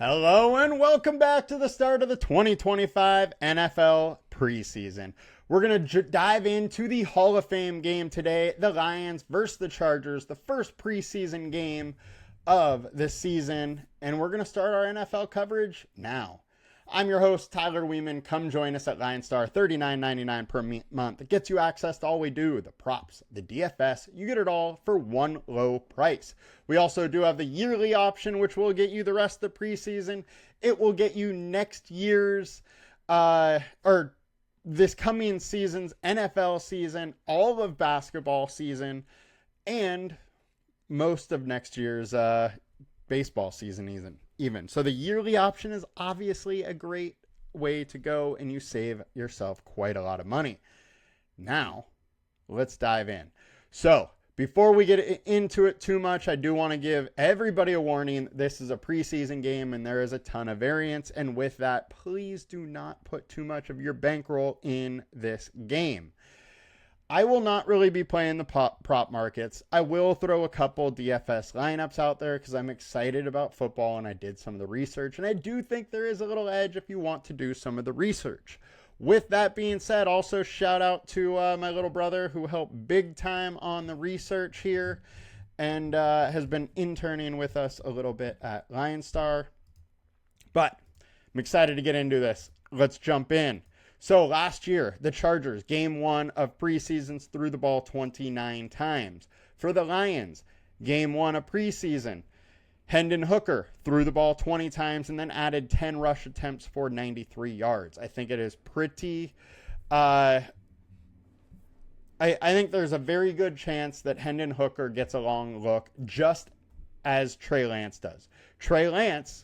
Hello and welcome back to the start of the 2025 NFL preseason. We're going to dive into the Hall of Fame game today, the Lions versus the Chargers, the first preseason game of the season, and we're going to start our NFL coverage now. I'm your host, Tyler Wiemann. Come join us at LineStar, $39.99 per month. It gets you access to all we do, the props, the DFS. You get it all for one low price. We also do have the yearly option, which will get you the rest of the preseason. It will get you next year's, or this coming season's NFL season, all of basketball season, and most of next year's baseball season even. So the yearly option is obviously a great way to go, and you save yourself quite a lot of money. Now, let's dive in. So before we get into it too much, I do want to give everybody a warning. This is a preseason game, and there is a ton of variance. And with that, please do not put too much of your bankroll in this game. I will not really be playing the prop markets. I will throw a couple DFS lineups out there because I'm excited about football and I did some of the research. And I do think there is a little edge if you want to do some of the research. With that being said, also shout out to my little brother who helped big time on the research here and has been interning with us a little bit at LineStar. But I'm excited to get into this. Let's jump in. So last year, the Chargers, game one of preseasons, threw the ball 29 times. For the Lions, game one of preseason, Hendon Hooker threw the ball 20 times and then added 10 rush attempts for 93 yards. I think it is pretty... I think there's a very good chance that Hendon Hooker gets a long look just as Trey Lance does. Trey Lance,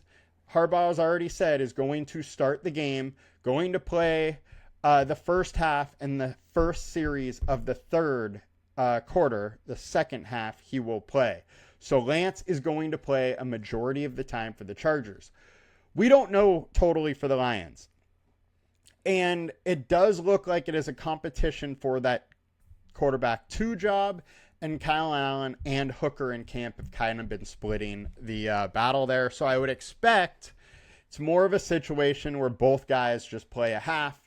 Harbaugh has already said, is going to start the game, going to play the first half and the first series of the third quarter. The second half he will play. So Lance is going to play a majority of the time for the Chargers. We don't know totally for the Lions. And it does look like it is a competition for that quarterback 2 job. And Kyle Allen and Hooker in camp have kind of been splitting the battle there. So I would expect it's more of a situation where both guys just play a half.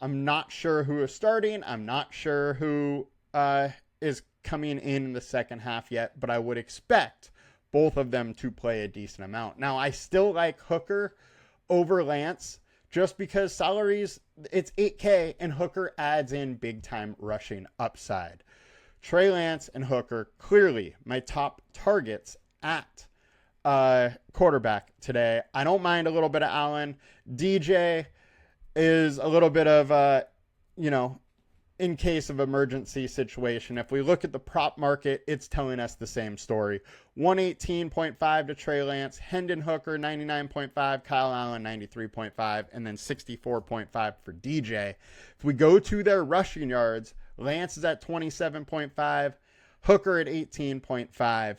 I'm not sure who is starting. I'm not sure who is coming in the second half yet, but I would expect both of them to play a decent amount. Now, I still like Hooker over Lance just because salaries, it's $8K, and Hooker adds in big-time rushing upside. Trey Lance and Hooker, clearly my top targets at quarterback today. I don't mind a little bit of Allen. DJ is a little bit of, in case of emergency situation. If we look at the prop market, it's telling us the same story. 118.5 to Trey Lance, Hendon Hooker 99.5, Kyle Allen 93.5, and then 64.5 for DJ. If we go to their rushing yards, Lance is at 27.5, Hooker at 18.5.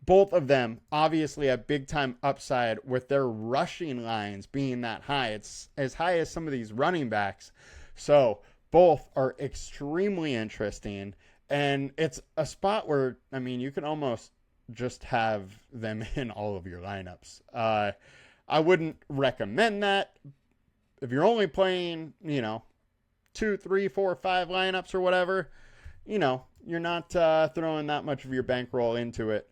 Both of them obviously have big time upside with their rushing lines being that high. It's as high as some of these running backs. So both are extremely interesting. And it's a spot where, you can almost just have them in all of your lineups. I wouldn't recommend that. If you're only playing, 2, 3, 4, 5 lineups or whatever, you're not throwing that much of your bankroll into it.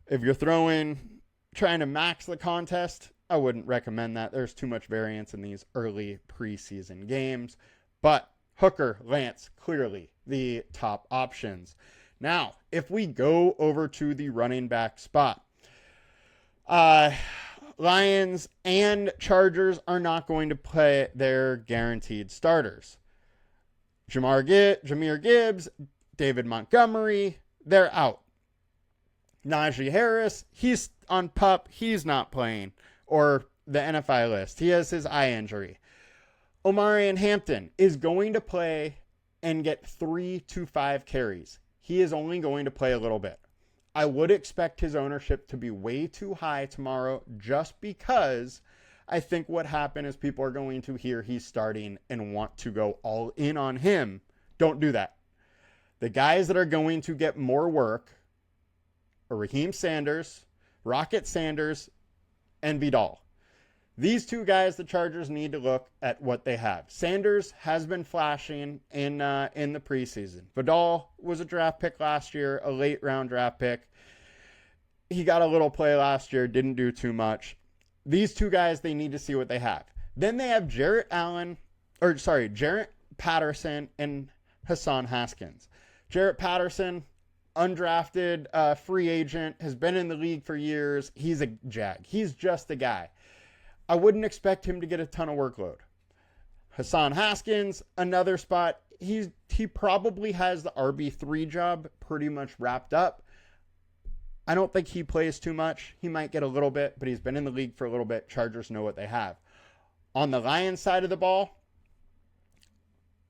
If you're trying to max the contest, I wouldn't recommend that. There's too much variance in these early preseason games. But Hooker, Lance, clearly the top options. Now, if we go over to the running back spot, Lions and Chargers are not going to play their guaranteed starters. Jahmyr Gibbs, David Montgomery, they're out. Najee Harris, he's on PUP. He's not playing, or the NFI list. He has his eye injury. Omarion Hampton is going to play and get 3 to 5 carries. He is only going to play a little bit. I would expect his ownership to be way too high tomorrow just because I think what happened is people are going to hear he's starting and want to go all in on him. Don't do that. The guys that are going to get more work are Raheem Sanders, Rocket Sanders, and Vidal. These two guys, the Chargers need to look at what they have. Sanders has been flashing in the preseason. Vidal was a draft pick last year, a late round draft pick. He got a little play last year, didn't do too much. These two guys, they need to see what they have. Then they have Jarrett Patterson and Hassan Haskins. Jarrett Patterson, undrafted free agent, has been in the league for years. He's a jag. He's just a guy. I wouldn't expect him to get a ton of workload. Hassan Haskins, another spot. He probably has the RB3 job pretty much wrapped up. I don't think he plays too much. He might get a little bit, but he's been in the league for a little bit. Chargers know what they have. On the Lions side of the ball,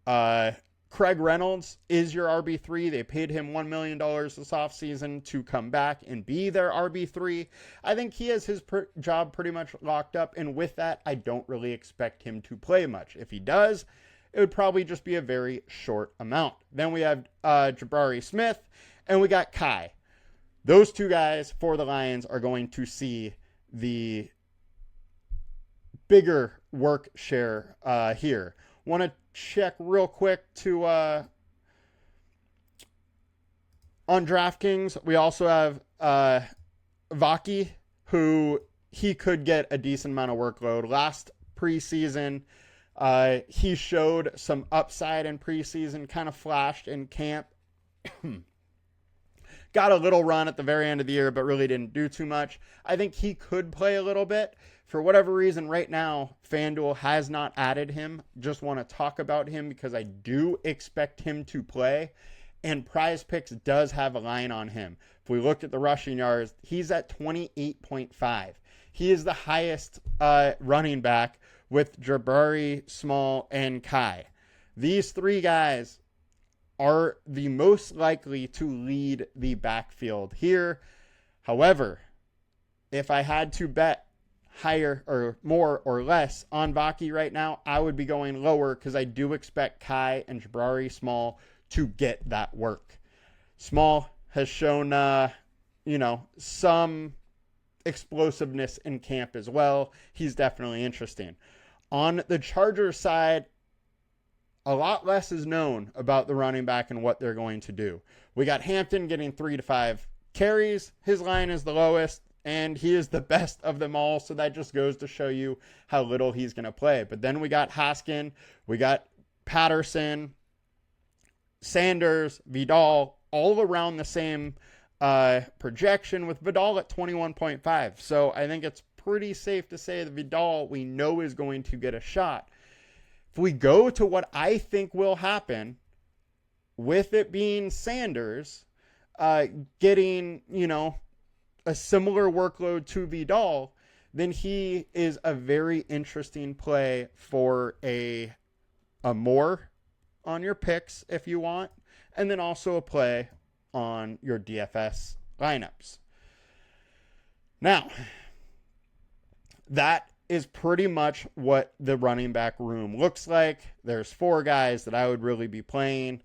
Craig Reynolds is your RB3. They paid him $1 million this offseason to come back and be their RB3. I think he has his job pretty much locked up. And with that, I don't really expect him to play much. If he does, it would probably just be a very short amount. Then we have Jabari Smith and we got Kai. Those two guys for the Lions are going to see the bigger work share here. Want to check real quick to on DraftKings. We also have Vaki, who he could get a decent amount of workload. Last preseason, he showed some upside in preseason, kind of flashed in camp. Got a little run at the very end of the year, but really didn't do too much. I think he could play a little bit. For whatever reason, right now, FanDuel has not added him. Just want to talk about him because I do expect him to play. And Prize Picks does have a line on him. If we looked at the rushing yards, he's at 28.5. He is the highest running back with Jabari, Small, and Kai. These three guys are the most likely to lead the backfield here. However, if I had to bet higher or more or less on Vaki right now, I would be going lower because I do expect Kai and Jabari Small to get that work. Small has shown, some explosiveness in camp as well. He's definitely interesting. On the Chargers side, a lot less is known about the running back and what they're going to do. We got Hampton getting 3 to 5 carries. His line is the lowest, and he is the best of them all, so that just goes to show you how little he's going to play. But then we got Haskin, we got Patterson, Sanders, Vidal, all around the same projection, with Vidal at 21.5. So I think it's pretty safe to say that Vidal, we know, is going to get a shot. If we go to what I think will happen, with it being Sanders getting, a similar workload to Vidal, then he is a very interesting play for a more on your picks if you want, and then also a play on your DFS lineups. Now, that is pretty much what the running back room looks like. There's 4 guys that I would really be playing.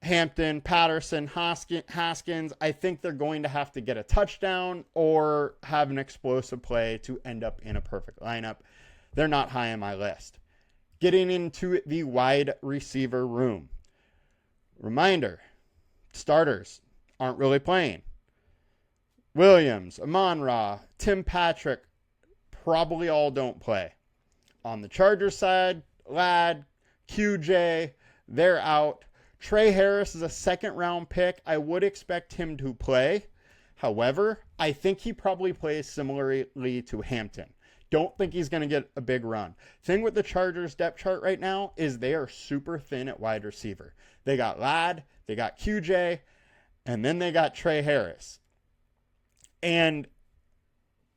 Hampton, Patterson, Haskins. I think they're going to have to get a touchdown or have an explosive play to end up in a perfect lineup. They're not high on my list. Getting into the wide receiver room. Reminder, starters aren't really playing. Williams, Amon-Ra, Tim Patrick, probably all don't play. On the Chargers side, Ladd, QJ, they're out. Trey Harris is a second-round pick. I would expect him to play. However, I think he probably plays similarly to Hampton. Don't think he's going to get a big run. Thing with the Chargers depth chart right now is they are super thin at wide receiver. They got Ladd, they got QJ, and then they got Trey Harris. And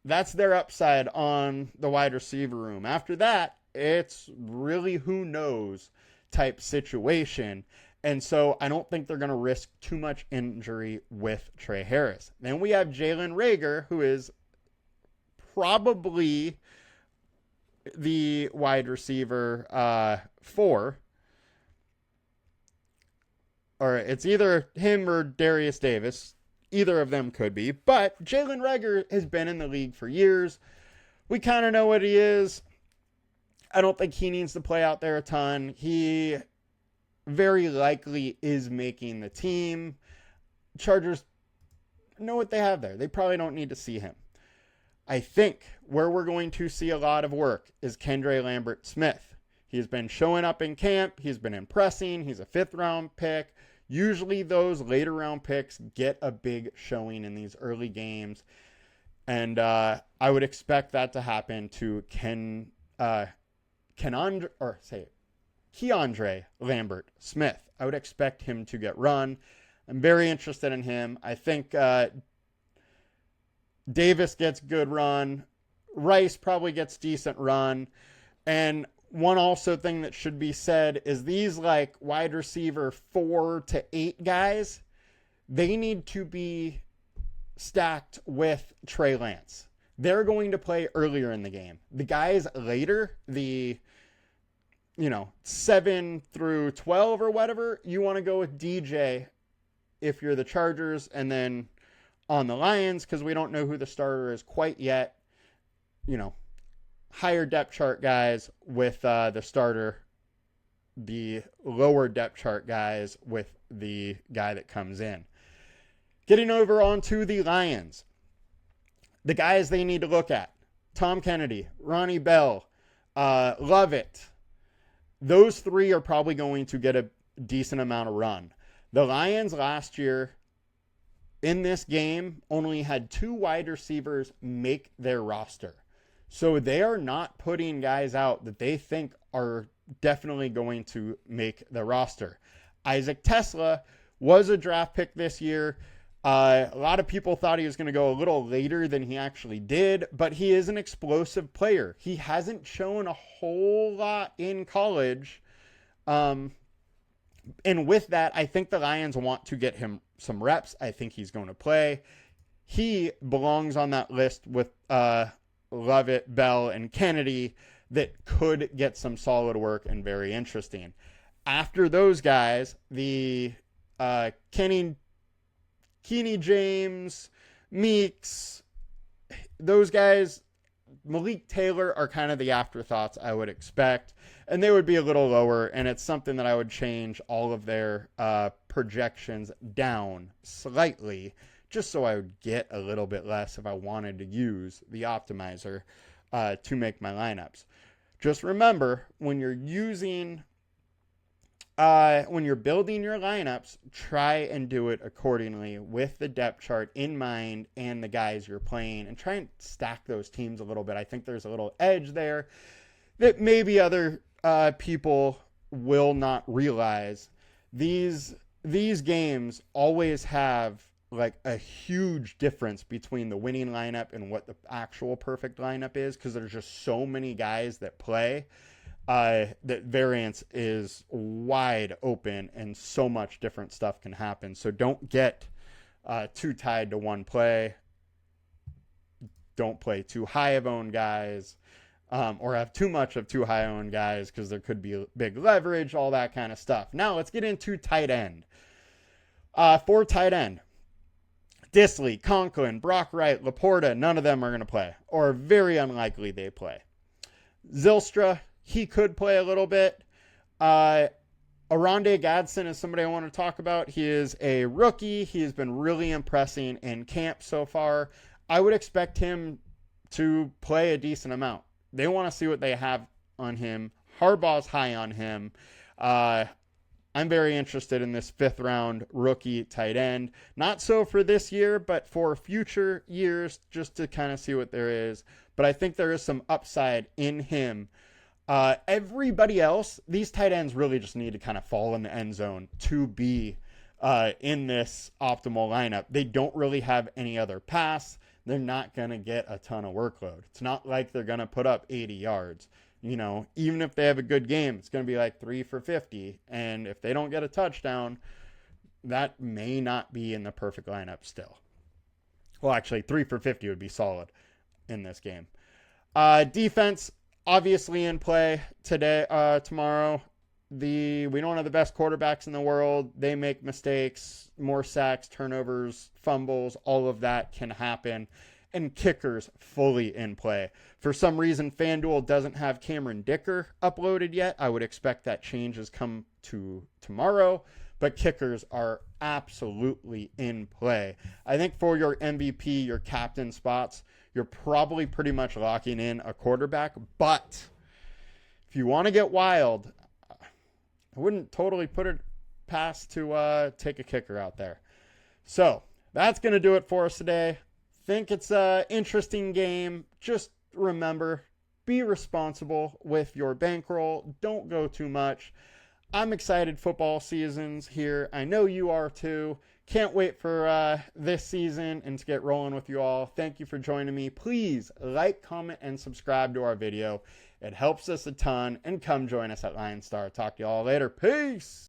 that's their upside on the wide receiver room. After that, it's really who knows type situation. And so I don't think they're going to risk too much injury with Trey Harris. Then we have Jalen Reagor, who is probably the wide receiver 4. Or it's either him or Darius Davis. Either of them could be. But Jalen Reagor has been in the league for years. We kind of know what he is. I don't think he needs to play out there a ton. He very likely is making the team. Chargers know what they have there. They probably don't need to see him. I think where we're going to see a lot of work is Kendre Lambert-Smith. He's been showing up in camp. He's been impressing. He's a 5th-round pick. Usually those later-round picks get a big showing in these early games. And I would expect that to happen to Keandre Lambert-Smith. I would expect him to get run. I'm very interested in him. I think Davis gets good run. Rice probably gets decent run. And one also thing that should be said is these like wide receiver 4 to 8 guys, they need to be stacked with Trey Lance. They're going to play earlier in the game. The guys later, the 7 through 12 or whatever, you want to go with DJ if you're the Chargers, and then on the Lions, because we don't know who the starter is quite yet, higher depth chart guys with the starter, the lower depth chart guys with the guy that comes in. Getting over onto the Lions, the guys they need to look at: Tom Kennedy, Ronnie Bell, Lovett. Those 3 are probably going to get a decent amount of run. The Lions last year in this game only had 2 wide receivers make their roster. So they are not putting guys out that they think are definitely going to make the roster. Isaac Tesla was a draft pick this year. A lot of people thought he was going to go a little later than he actually did, but he is an explosive player. He hasn't shown a whole lot in college. And with that, I think the Lions want to get him some reps. I think he's going to play. He belongs on that list with Lovett, Bell, and Kennedy that could get some solid work and very interesting. After those guys, the Kenny James, Meeks, those guys, Malik Taylor are kind of the afterthoughts I would expect, and they would be a little lower, and it's something that I would change all of their projections down slightly, just so I would get a little bit less if I wanted to use the optimizer to make my lineups. Just remember, when you're building your lineups, try and do it accordingly with the depth chart in mind and the guys you're playing, and try and stack those teams a little bit. I think there's a little edge there that maybe other people will not realize. These games always have like a huge difference between the winning lineup and what the actual perfect lineup is, because there's just so many guys that play. That variance is wide open and so much different stuff can happen. So don't get too tied to one play. Don't play too high of owned guys or have too much of too high owned guys, because there could be big leverage, all that kind of stuff. Now let's get into tight end. For tight end, Disley, Conklin, Brock Wright, Laporta, none of them are going to play, or very unlikely they play. Zylstra, he could play a little bit. Aronde Gadsden is somebody I want to talk about. He is a rookie. He has been really impressing in camp so far. I would expect him to play a decent amount. They want to see what they have on him. Harbaugh's high on him. I'm very interested in this 5th round rookie tight end. Not so for this year, but for future years, just to kind of see what there is. But I think there is some upside in him. Everybody else, these tight ends really just need to kind of fall in the end zone to be in this optimal lineup. They don't really have any other pass. They're not going to get a ton of workload. It's not like they're going to put up 80 yards. Even if they have a good game, it's going to be like 3 for 50. And if they don't get a touchdown, that may not be in the perfect lineup still. Well, actually, 3 for 50 would be solid in this game. Defense, obviously in play tomorrow. we don't have the best quarterbacks in the world. They make mistakes, more sacks, turnovers, fumbles, all of that can happen. And kickers fully in play. For some reason, FanDuel doesn't have Cameron Dicker uploaded yet. I would expect that changes come to tomorrow, but kickers are absolutely in play. I think for your MVP, your captain spots, you're probably pretty much locking in a quarterback, but if you want to get wild, I wouldn't totally put it past to take a kicker out there. So that's going to do it for us today. Think it's an interesting game. Just remember, be responsible with your bankroll. Don't go too much. I'm excited football season's here. I know you are too. Can't wait for this season and to get rolling with you all. Thank you for joining me. Please like, comment, and subscribe to our video. It helps us a ton. And come join us at LineStar. Talk to you all later. Peace.